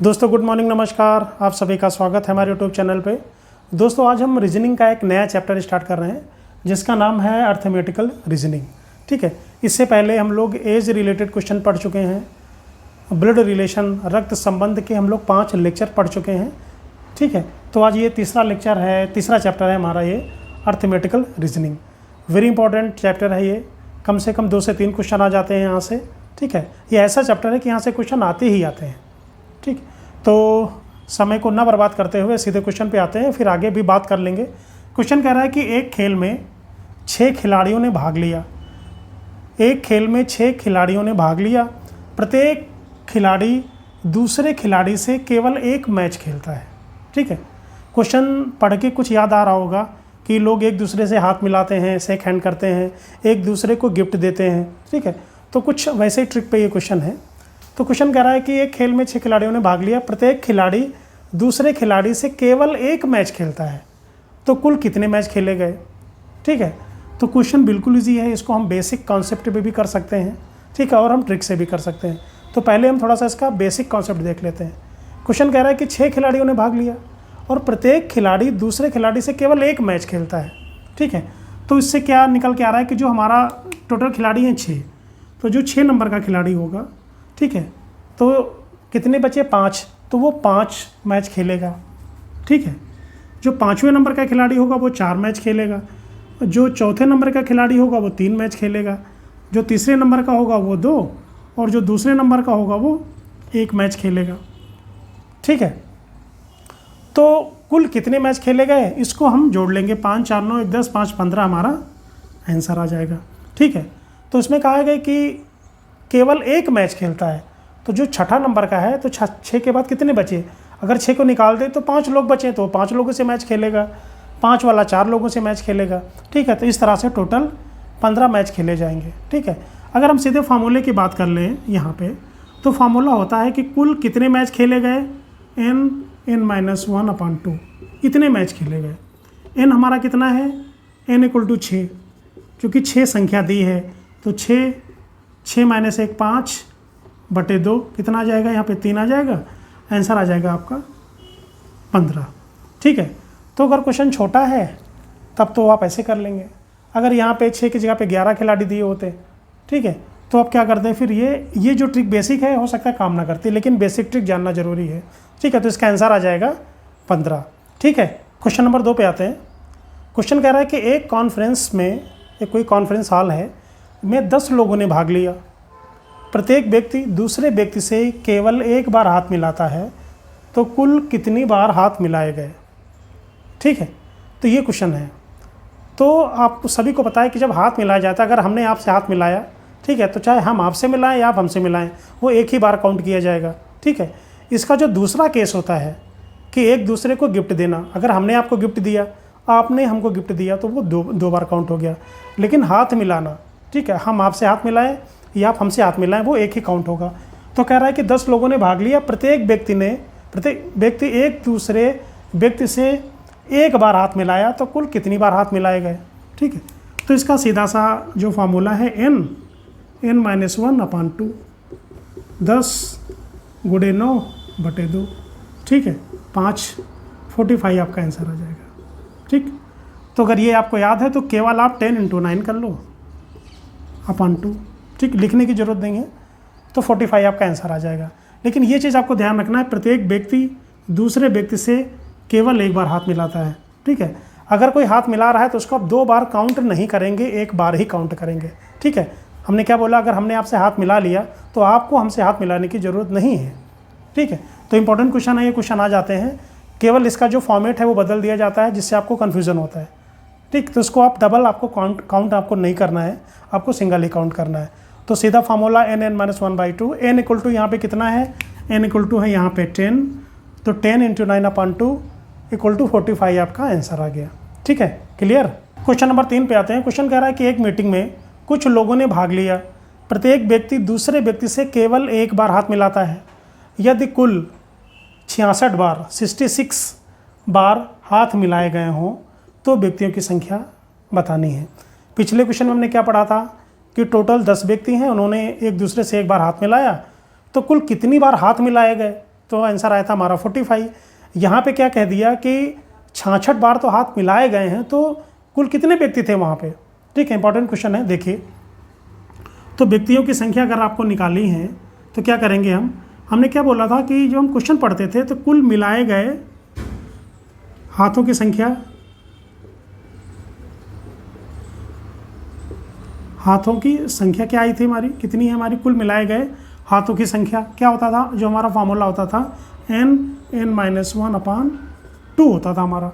दोस्तों good morning, नमस्कार। आप सभी का स्वागत है हमारे यूट्यूब चैनल पे। दोस्तों आज हम रीजनिंग का एक नया चैप्टर स्टार्ट कर रहे हैं जिसका नाम है अर्थमेटिकल रीजनिंग। ठीक है, इससे पहले हम लोग एज रिलेटेड क्वेश्चन पढ़ चुके हैं, ब्लड रिलेशन रक्त संबंध के हम लोग 5 लेक्चर पढ़ चुके हैं। ठीक है, तो आज ये तीसरा लेक्चर है, तीसरा चैप्टर है हमारा ये arithmetical reasoning. Very important chapter है ये, कम से कम 2 से 3 क्वेश्चन आ जाते हैं यहाँ से। ठीक है, ये ऐसा चैप्टर है कि यहाँ से क्वेश्चन आते ही आते हैं। ठीक, तो समय को ना बर्बाद करते हुए सीधे क्वेश्चन पे आते हैं, फिर आगे भी बात कर लेंगे। क्वेश्चन कह रहा है कि एक खेल में 6 खिलाड़ियों ने भाग लिया। एक खेल में 6 खिलाड़ियों ने भाग लिया। प्रत्येक खिलाड़ी दूसरे खिलाड़ी से केवल एक मैच खेलता है। ठीक है, क्वेश्चन पढ़ के कुछ याद आ रहा होगा कि लोग एक दूसरे से हाथ मिलाते हैं, शेक हैंड करते हैं, एक दूसरे को गिफ्ट देते हैं। ठीक है, तो कुछ वैसे ही ट्रिक पे ये क्वेश्चन है। तो क्वेश्चन कह रहा है कि एक खेल में 6 खिलाड़ियों ने भाग लिया। प्रत्येक खिलाड़ी दूसरे खिलाड़ी से केवल एक मैच खेलता है, तो कुल कितने मैच खेले गए। ठीक है, तो क्वेश्चन बिल्कुल ईजी है, इसको हम बेसिक कॉन्सेप्ट पे भी कर सकते हैं। ठीक है, और हम ट्रिक से भी कर सकते हैं। तो पहले हम थोड़ा सा इसका बेसिक कॉन्सेप्ट देख लेते हैं। क्वेश्चन कह रहा है कि 6 खिलाड़ियों ने भाग लिया और प्रत्येक खिलाड़ी दूसरे खिलाड़ी से केवल एक मैच खेलता है। ठीक है, तो इससे क्या निकल के आ रहा है कि जो हमारा टोटल खिलाड़ी हैं 6, तो जो 6 नंबर का खिलाड़ी होगा, ठीक है, तो कितने बचे 5, तो वो 5 मैच खेलेगा। ठीक है, जो 5वें नंबर का खिलाड़ी होगा वो 4 मैच खेलेगा। जो चौथे नंबर का खिलाड़ी होगा वो 3 मैच खेलेगा। जो तीसरे नंबर का होगा वो 2, और जो दूसरे नंबर का होगा वो 1 मैच खेलेगा। ठीक है, तो कुल कितने मैच खेले गए इसको हम जोड़ लेंगे। 5 4 9 1 10 5 15 हमारा आंसर आ जाएगा। ठीक है, तो इसमें कहा गया कि केवल एक मैच खेलता है, तो जो छठा नंबर का है तो 6 के बाद कितने बचे। अगर 6 को निकाल दे तो 5 लोग बचे, तो 5 लोगों से मैच खेलेगा। 5 वाला 4 लोगों से मैच खेलेगा। ठीक है, तो इस तरह से टोटल 15 मैच खेले जाएंगे। ठीक है, अगर हम सीधे फार्मूले की बात कर लें यहाँ पे, तो फार्मूला होता है कि कुल कितने मैच खेले गए, n(n-1/2) इतने मैच खेले गए। n हमारा कितना है, n = 6, क्योंकि 6 संख्या दी है, तो 6 - 1 5/2 कितना आ जाएगा, यहाँ पे 3 आ जाएगा। आंसर आ जाएगा आपका 15। ठीक है, तो अगर क्वेश्चन छोटा है तब तो आप ऐसे कर लेंगे। अगर यहाँ पे 6 की जगह पे 11 खिलाड़ी दिए होते, ठीक है, तो आप क्या करते हैं फिर, ये जो ट्रिक बेसिक है हो सकता है काम ना करती, लेकिन बेसिक ट्रिक जानना जरूरी है। ठीक है, तो इसका आंसर आ जाएगा 15। ठीक है, क्वेश्चन नंबर 2 पे आते हैं। क्वेश्चन कह रहा है कि एक कॉन्फ्रेंस में, एक कोई कॉन्फ्रेंस हॉल है, में 10 लोगों ने भाग लिया। प्रत्येक व्यक्ति दूसरे व्यक्ति से केवल एक बार हाथ मिलाता है, तो कुल कितनी बार हाथ मिलाए गए। ठीक है, तो ये क्वेश्चन है। तो आप सभी को पता है कि जब हाथ मिलाया जाता है, अगर हमने आपसे हाथ मिलाया, ठीक है, तो चाहे हम आपसे मिलाएं या आप हमसे मिलाएं, वो एक ही बार काउंट किया जाएगा। ठीक है, इसका जो दूसरा केस होता है कि एक दूसरे को गिफ्ट देना, अगर हमने आपको गिफ्ट दिया, आपने हमको गिफ्ट दिया, तो वो दो बार काउंट हो गया। लेकिन हाथ मिलाना, ठीक है, हम आपसे हाथ मिलाएं या आप हमसे हाथ मिलाएं, वो एक ही काउंट होगा। तो कह रहा है कि 10 लोगों ने भाग लिया, प्रत्येक व्यक्ति एक दूसरे व्यक्ति से एक बार हाथ मिलाया, तो कुल कितनी बार हाथ मिलाए गए। ठीक है, तो इसका सीधा सा जो फार्मूला है n(n-1/2) 10 × 9/2। ठीक है, 5/45 आपका आंसर आ जाएगा। ठीक, तो अगर ये आपको याद है तो केवल आप 10 × 9 कर लो /2। ठीक, लिखने की ज़रूरत नहीं है, तो 45 आपका आंसर आ जाएगा। लेकिन ये चीज़ आपको ध्यान रखना है, प्रत्येक व्यक्ति दूसरे व्यक्ति से केवल एक बार हाथ मिलाता है। ठीक है, अगर कोई हाथ मिला रहा है तो उसको आप 2 बार काउंट नहीं करेंगे, एक बार ही काउंट करेंगे। ठीक है, हमने क्या बोला, अगर हमने आपसे हाथ मिला लिया तो आपको हमसे हाथ मिलाने की ज़रूरत नहीं है। ठीक है, तो इंपॉर्टेंट क्वेश्चन है, ये क्वेश्चन आ जाते हैं, केवल इसका जो फॉर्मेट है वो बदल दिया जाता है, जिससे आपको कन्फ्यूज़न होता है। ठीक, तो इसको आप डबल आपको काउंट आपको नहीं करना है, आपको सिंगल ही काउंट करना है। तो सीधा फार्मूला n(n-1/2), n = यहाँ पे कितना है, n = है यहाँ पे 10, तो 10 × 9/2 = 45 आपका आंसर आ गया। ठीक है, क्लियर। क्वेश्चन नंबर 3 पे आते हैं। क्वेश्चन कह रहा है कि एक मीटिंग में कुछ लोगों ने भाग लिया। प्रत्येक व्यक्ति दूसरे व्यक्ति से केवल एक बार हाथ मिलाता है। यदि कुल 66 बार 66 बार हाथ मिलाए गए हों तो व्यक्तियों की संख्या बतानी है। पिछले क्वेश्चन में हमने क्या पढ़ा था कि टोटल 10 व्यक्ति हैं, उन्होंने एक दूसरे से एक बार हाथ मिलाया, तो कुल कितनी बार हाथ मिलाए गए, तो आंसर आया था हमारा 45। यहाँ पे क्या कह दिया कि 66 बार तो हाथ मिलाए गए हैं, तो कुल कितने व्यक्ति थे वहाँ पे। ठीक है, इंपॉर्टेंट क्वेश्चन है। देखिए, तो व्यक्तियों की संख्या अगर आपको निकालनी है तो क्या करेंगे हमने क्या बोला था कि जो हम क्वेश्चन पढ़ते थे तो कुल मिलाए गए हाथों की संख्या, हाथों की संख्या क्या आई थी हमारी, कितनी है हमारी कुल मिलाए गए हाथों की संख्या। क्या होता था, जो हमारा फार्मूला होता था n(n-1/2) होता था हमारा।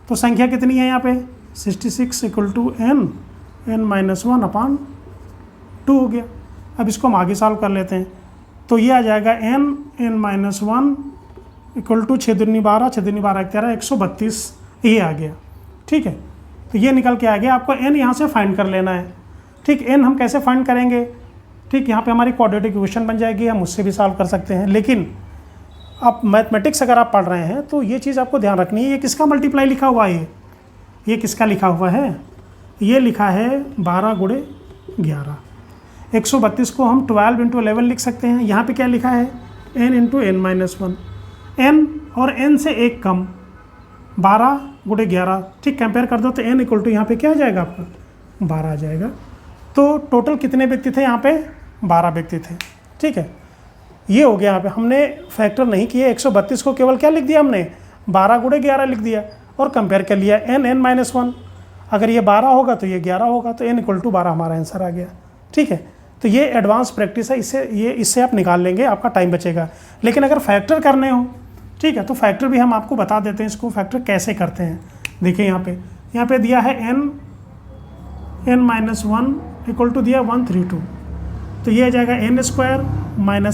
तो संख्या कितनी है यहाँ पे 66 = n(n-1/2) हो गया। अब इसको हम आगे सॉल्व कर लेते हैं, तो ये आ जाएगा n(n-1) = 6 दूनी 12, 6 दूनी 12 13, 132 ये आ गया। ठीक है, तो ये निकल के आ गया। आपको n यहाँ से फाइंड कर लेना है। ठीक, n हम कैसे फाइंड करेंगे। ठीक, यहाँ पे हमारी क्वाड्रेटिक इक्वेशन बन जाएगी, हम उससे भी सॉल्व कर सकते हैं। लेकिन आप मैथमेटिक्स अगर आप पढ़ रहे हैं तो ये चीज़ आपको ध्यान रखनी है, ये किसका मल्टीप्लाई लिखा हुआ है, ये किसका लिखा हुआ है, ये लिखा है 12 × 11। 132 को हम 12 × 11 लिख सकते हैं। यहाँ पे क्या लिखा है n × n-1, n और n से एक कम 12 × 11। ठीक, कंपेयर कर दो तो n = यहाँ पे क्या आ जाएगा आपका 12 आ जाएगा। तो टोटल कितने व्यक्ति थे यहाँ पे 12 व्यक्ति थे। ठीक है, ये हो गया। यहाँ पे हमने फैक्टर नहीं किए, 132 को केवल क्या लिख दिया हमने 12 × 11 लिख दिया और कंपेयर कर लिया n(n-1). अगर ये 12 होगा तो ये 11 होगा, तो n = 12 हमारा आंसर आ गया। ठीक है, तो ये एडवांस प्रैक्टिस है, इससे आप निकाल लेंगे, आपका टाइम बचेगा। लेकिन अगर फैक्टर करने हो, ठीक है, तो फैक्टर भी हम आपको बता देते हैं, इसको फैक्टर कैसे करते हैं। देखिए यहाँ पे दिया है n(n-1) = दिया 132, तो ये आ जाएगा n² -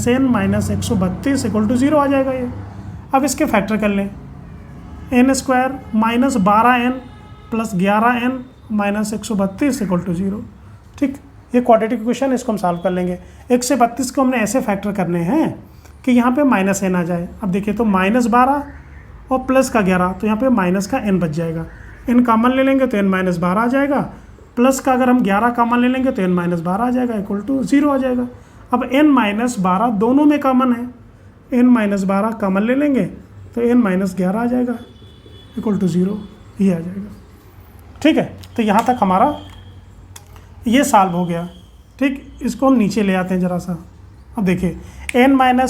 n - 132 = 0 आ जाएगा ये। अब इसके फैक्टर कर लें, n² - 12n + 11n - 132 = 0। ठीक, ये क्वाड्रेटिक इक्वेशन, इसको हम सॉल्व कर लेंगे। 132 को हमने ऐसे फैक्टर करने हैं कि यहाँ पे -n आ जाए। अब देखिए, तो -12 और प्लस का 11, तो यहाँ पे माइनस का n बच जाएगा। n कॉमन ले लेंगे तो n - 12 आ जाएगा, प्लस का अगर हम 11 कॉमन ले लेंगे तो n - 12 आ जाएगा, = 0 आ जाएगा। अब n - 12 दोनों में कॉमन है, n - 12 कॉमन ले लेंगे तो n - 11 आ जाएगा, = 0 ये आ जाएगा। ठीक है, तो यहाँ तक हमारा ये सॉल्व हो गया। ठीक, इसको हम नीचे ले आते हैं ज़रा सा। अब देखिए, n - 12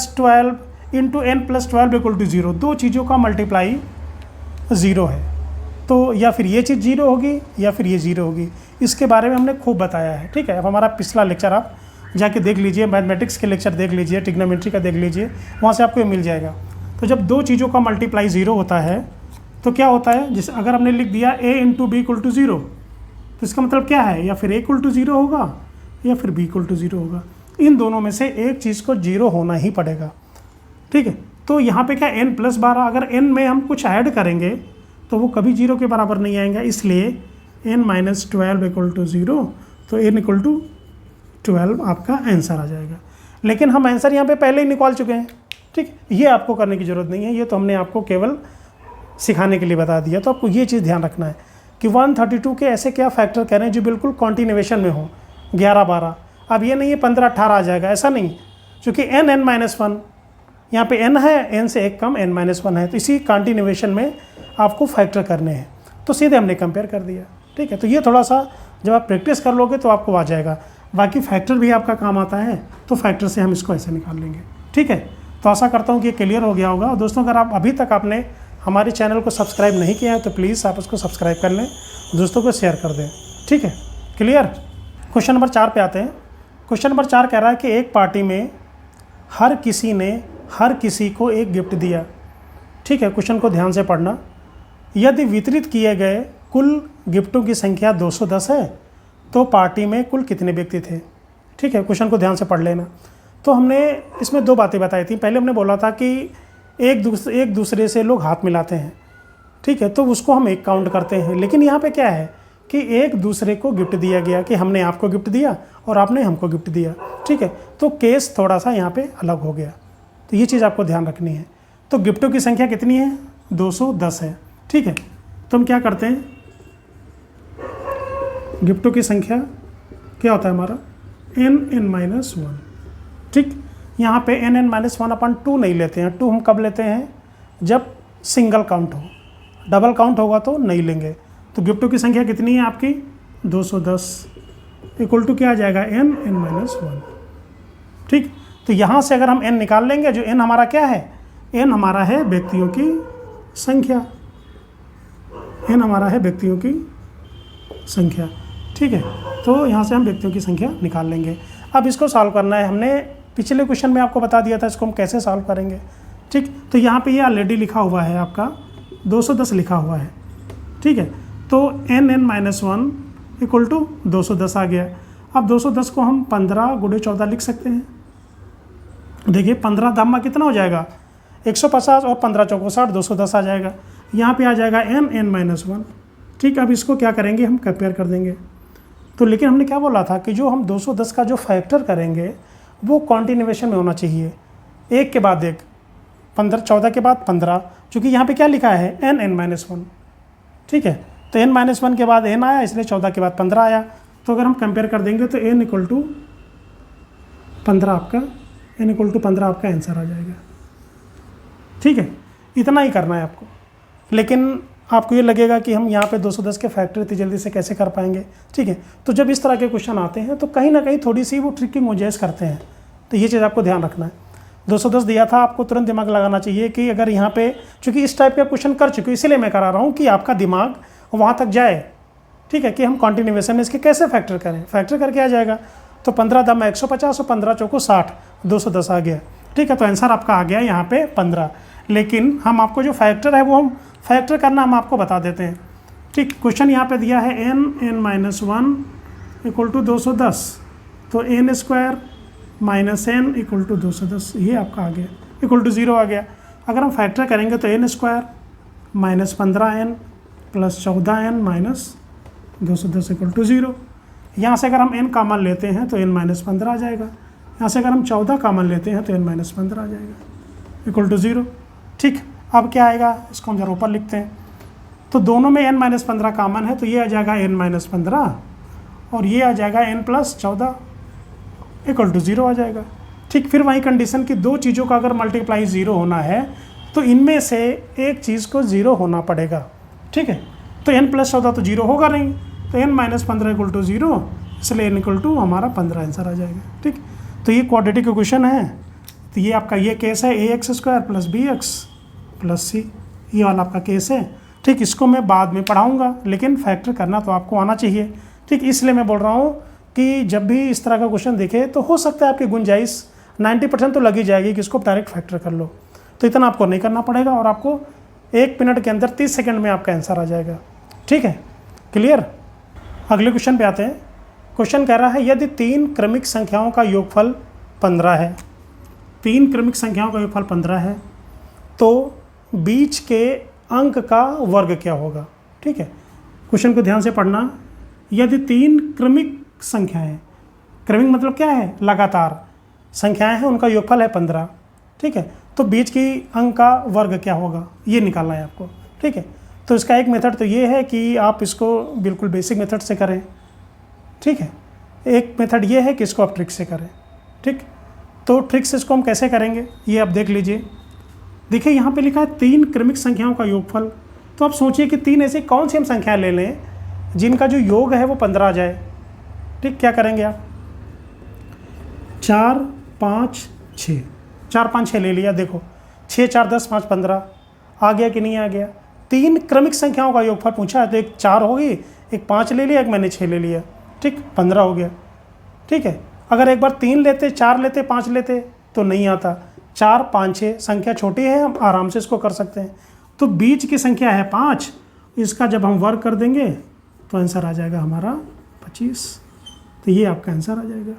× n + 12 = 0, दो चीज़ों का मल्टीप्लाई 0 है, तो या फिर ये चीज़ 0 होगी या फिर ये 0 होगी। इसके बारे में हमने खूब बताया है। ठीक है, अब हमारा पिछला लेक्चर आप जाके देख लीजिए, मैथमेटिक्स के लेक्चर देख लीजिए, ट्रिग्नोमेट्री का देख लीजिए, वहाँ से आपको ये मिल जाएगा। तो जब दो चीज़ों का मल्टीप्लाई 0 होता है तो क्या होता है, जिस अगर हमने लिख दिया a × b = 0, तो इसका मतलब क्या है, या फिर a = 0 होगा या फिर b = 0 होगा। इन दोनों में से एक चीज़ को 0 होना ही पड़ेगा। ठीक है, तो यहाँ पे क्या n + 12, अगर n में हम कुछ ऐड करेंगे तो वो कभी 0 के बराबर नहीं आएगा, इसलिए n - 12 = 0, तो n = 12 आपका आंसर आ जाएगा। लेकिन हम आंसर यहाँ पे पहले ही निकाल चुके हैं। ठीक, ये आपको करने की ज़रूरत नहीं है, ये तो हमने आपको केवल सिखाने के लिए बता दिया। तो आपको ये चीज़ ध्यान रखना है कि 132 के ऐसे क्या फैक्टर कह रहे हैं जो बिल्कुल कॉन्टिन्यूएशन में हो, 11 12। अब ये नहीं है 15 18 आ जाएगा, ऐसा नहीं, क्योंकि n(n-1) यहाँ पे n है, n से एक कम n-1 है, तो इसी कॉन्टिन्यूएशन में आपको फैक्टर करने हैं, तो सीधे हमने कंपेयर कर दिया। ठीक है, तो ये थोड़ा सा जब आप प्रैक्टिस कर लोगे तो आपको आ जाएगा। बाकी फैक्टर भी आपका काम आता है, तो फैक्टर से हम इसको ऐसे निकाल लेंगे। ठीक है, तो आशा करता हूँ कि ये क्लियर हो गया होगा। और दोस्तों, अगर आप अभी तक आपने हमारे चैनल को सब्सक्राइब नहीं किया है तो प्लीज़ आप उसको सब्सक्राइब कर लें, दोस्तों को शेयर कर दें। ठीक है, क्लियर। क्वेश्चन नंबर 4 पे आते हैं। क्वेश्चन नंबर 4 कह रहा है कि एक पार्टी में हर किसी ने हर किसी को एक गिफ्ट दिया। ठीक है, क्वेश्चन को ध्यान से पढ़ना। यदि वितरित किए गए कुल गिफ्टों की संख्या 210 है तो पार्टी में कुल कितने व्यक्ति थे। ठीक है, क्वेश्चन को ध्यान से पढ़ लेना। तो हमने इसमें दो बातें बताई थी। पहले हमने बोला था कि एक दूसरे से लोग हाथ मिलाते हैं, ठीक है, तो उसको हम एक काउंट करते हैं। लेकिन यहाँ पे क्या है कि एक दूसरे को गिफ्ट दिया गया, कि हमने आपको गिफ्ट दिया और आपने हमको गिफ्ट दिया। ठीक है, तो केस थोड़ा सा यहाँ पे अलग हो गया, तो ये चीज़ आपको ध्यान रखनी है। तो गिफ्टों की संख्या कितनी है, 210 है। ठीक है, तो हम क्या करते हैं, गिफ्टों की संख्या क्या होता है हमारा n(n-1). ठीक, यहाँ पे n(n-1/2) नहीं लेते हैं। 2 हम कब लेते हैं? जब सिंगल काउंट हो, डबल काउंट होगा तो नहीं लेंगे। तो गिफ्टों की संख्या कितनी है आपकी? 210 इक्वल टू क्या आ जाएगा? n(n-1). ठीक, तो यहाँ से अगर हम n निकाल लेंगे, जो n हमारा क्या है? n हमारा है व्यक्तियों की संख्या, n हमारा है व्यक्तियों की संख्या। ठीक है, तो यहाँ से हम व्यक्तियों की संख्या निकाल लेंगे। अब इसको सॉल्व करना है। हमने पिछले क्वेश्चन में आपको बता दिया था इसको हम कैसे सॉल्व करेंगे। ठीक, तो यहाँ पे ये ऑलरेडी लिखा हुआ है, आपका 210 लिखा हुआ है। ठीक है, तो n(n-1) इक्वल टू 210 आ गया। अब 210 को हम 15 × 14 लिख सकते हैं। देखिए 15 दामा कितना हो जाएगा? 150 और 15 चौको 60, 210 आ जाएगा। यहाँ पे आ जाएगा n(n-1). ठीक, अब इसको क्या करेंगे? हम कंपेयर कर देंगे। तो लेकिन हमने क्या बोला था कि जो हम 210 का जो फैक्टर करेंगे वो कॉन्टिन्यूएशन में होना चाहिए, एक के बाद एक, 15 14 के बाद 15, चूँकि यहाँ पे क्या लिखा है? n(n-1). ठीक है, तो n-1 के बाद n आया, इसलिए 14 के बाद 15 आया। तो अगर हम कंपेयर कर देंगे तो n इक्वल टू 15 आपका आंसर आ जाएगा। ठीक है, इतना ही करना है आपको। लेकिन आपको ये लगेगा कि हम यहाँ पे 210 के फैक्टर इतनी जल्दी से कैसे कर पाएंगे। ठीक है, तो जब इस तरह के क्वेश्चन आते हैं तो कहीं ना कहीं थोड़ी सी वो ट्रिकी गुंजाइश करते हैं, तो ये चीज़ आपको ध्यान रखना है। 210 दिया था, आपको तुरंत दिमाग लगाना चाहिए कि अगर यहाँ पे, चूँकि इस टाइप का क्वेश्चन कर चुके इसीलिए मैं करा रहा हूँ कि आपका दिमाग वहाँ तक जाए। ठीक है, कि हम कॉन्टिन्यूएशन में इसके कैसे फैक्टर करें। फैक्टर करके आ जाएगा, तो 15 दामा 150 और 15 चौको 60, 210 आ गया। ठीक है, तो आंसर आपका आ गया यहाँ पे 15। लेकिन हम आपको जो फैक्टर है वो हम फैक्टर करना हम आपको बता देते हैं। ठीक, क्वेश्चन यहाँ पे दिया है n(n-1) इक्वल टू 210, तो n² minus n equal to 210, ये आपका आ गया, इक्वल टू 0 आ गया। अगर हम फैक्टर करेंगे तो n² minus 15n plus 14n minus 210 equal to 0। यहाँ से अगर हम n कॉमन लेते हैं तो n-15 आ जाएगा। यहाँ से अगर हम 14 कॉमन लेते हैं तो n-15 आ जाएगा, इक्वल टू 0। ठीक, अब क्या आएगा? इसको हम जरा ऊपर लिखते हैं। तो दोनों में n-15 कॉमन है, तो ये आ जाएगा n-15 और ये आ जाएगा n+14 इक्वल टू 0 आ जाएगा। ठीक, फिर वही कंडीशन की दो चीज़ों का अगर मल्टीप्लाई 0 होना है तो इनमें से एक चीज़ को 0 होना पड़ेगा। ठीक है, तो n+14 तो 0 होगा नहीं, तो n-15 इक्वल टू 0, इसलिए n इक्वल टू हमारा 15 आंसर आ जाएगा। ठीक, तो ये क्वाड्रेटिक क्वेश्चन है। तो ये आपका ये केस है ax² + bx + c, ये वाला आपका केस है। ठीक, इसको मैं बाद में पढ़ाऊँगा, लेकिन फैक्टर करना तो आपको आना चाहिए। ठीक, इसलिए मैं बोल रहा हूँ कि जब भी इस तरह का क्वेश्चन देखे तो हो सकता है आपकी गुंजाइश 90% तो लगी जाएगी कि इसको डायरेक्ट फैक्टर कर लो। तो इतना आपको नहीं करना पड़ेगा और आपको 1 मिनट के अंदर 30 सेकंड में आपका आंसर आ जाएगा। ठीक है, क्लियर? अगले क्वेश्चन पे आते हैं। क्वेश्चन कह रहा है यदि 3 क्रमिक संख्याओं का योगफल 15 है, 3 क्रमिक संख्याओं का योगफल 15 है, तो बीच के अंक का वर्ग क्या होगा। ठीक है, क्वेश्चन को ध्यान से पढ़ना। यदि 3 क्रमिक संख्याएं, क्रमिक मतलब क्या है? लगातार संख्याएं हैं, उनका योगफल है 15। ठीक है, तो बीच की अंक का वर्ग क्या होगा ये निकालना है आपको। ठीक है, तो इसका एक मेथड तो ये है कि आप इसको बिल्कुल बेसिक मेथड से करें। ठीक है, एक मेथड ये है कि इसको आप ट्रिक से करें। ठीक, तो ट्रिक से इसको हम कैसे करेंगे ये आप देख लीजिए। देखिए यहाँ पे लिखा है 3 क्रमिक संख्याओं का योगफल, तो आप सोचिए कि 3 ऐसी कौन सी हम संख्याएं ले लें जिनका जो योग है वो 15 आ जाए। ठीक, क्या करेंगे आप? 4 5 6, 4 5 6 ले लिया। देखो 6 4 10 5 15 आ गया कि नहीं आ गया? 3 क्रमिक संख्याओं का योगफल पूछा है, तो एक 4 होगी, एक 5 ले लिया, एक मैंने 6 ले लिया। ठीक, 15 हो गया। ठीक है, अगर एक बार 3 लेते, 4 लेते, 5 लेते तो नहीं आता। 4 5 6 संख्या छोटी है, हम आराम से इसको कर सकते हैं। तो बीच की संख्या है 5, इसका जब हम वर्ग कर देंगे तो आंसर आ जाएगा हमारा 25। तो ये आपका आंसर आ जाएगा।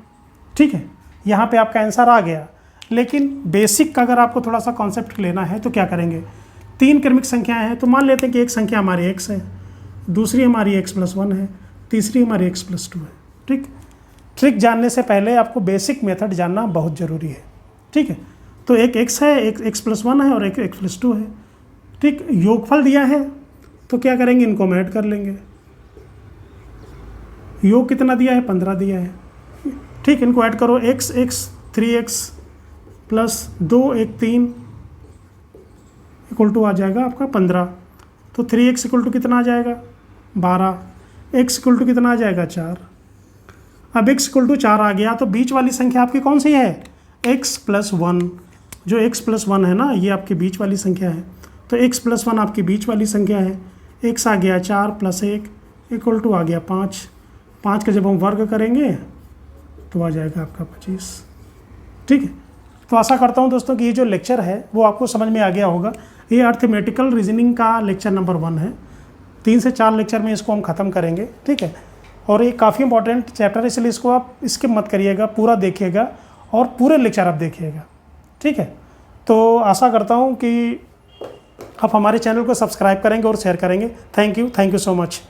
ठीक है, यहाँ पे आपका आंसर आ गया। लेकिन बेसिक का अगर आपको थोड़ा सा कॉन्सेप्ट लेना है तो क्या करेंगे? 3 क्रमिक संख्याएं हैं, तो मान लेते हैं कि एक संख्या हमारी x है, दूसरी हमारी x+1 है, तीसरी हमारी x+2 है। ठीक, ट्रिक जानने से पहले आपको बेसिक मेथड जानना बहुत ज़रूरी है। ठीक है, तो एक x है, एक x+1 है और एक x+2 है। ठीक, योगफल दिया है तो क्या करेंगे? इनको हम ऐड कर लेंगे। योग कितना दिया है? 15 दिया है। ठीक, इनको ऐड करो, x 3x plus 2 1 3 equal to आ जाएगा आपका 15। तो 3x इक्वल टू कितना आ जाएगा 12, x इक्वल टू कितना आ जाएगा 4। अब x इक्वल टू 4 आ गया तो बीच वाली संख्या आपकी कौन सी है x प्लस 1। जो x प्लस 1 है ना ये आपकी बीच वाली संख्या है, तो x प्लस 1 आपकी बीच वाली संख्या है। x आ गया 4 प्लस 1 इक्वल टू आ गया 5। 5 का जब हम वर्ग करेंगे तो आ जाएगा आपका 25। ठीक है, तो आशा करता हूँ दोस्तों कि ये जो लेक्चर है वो आपको समझ में आ गया होगा। ये अर्थमेटिकल रीजनिंग का लेक्चर नंबर 1 है। 3 से 4 लेक्चर में इसको हम ख़त्म करेंगे। ठीक है, और ये काफ़ी इंपॉर्टेंट चैप्टर है, इसलिए इसको आप स्किप मत करिएगा, पूरा देखिएगा और पूरे लेक्चर आप देखिएगा। ठीक है, तो आशा करता हूँ कि आप हमारे चैनल को सब्सक्राइब करेंगे और शेयर करेंगे। Thank you so much.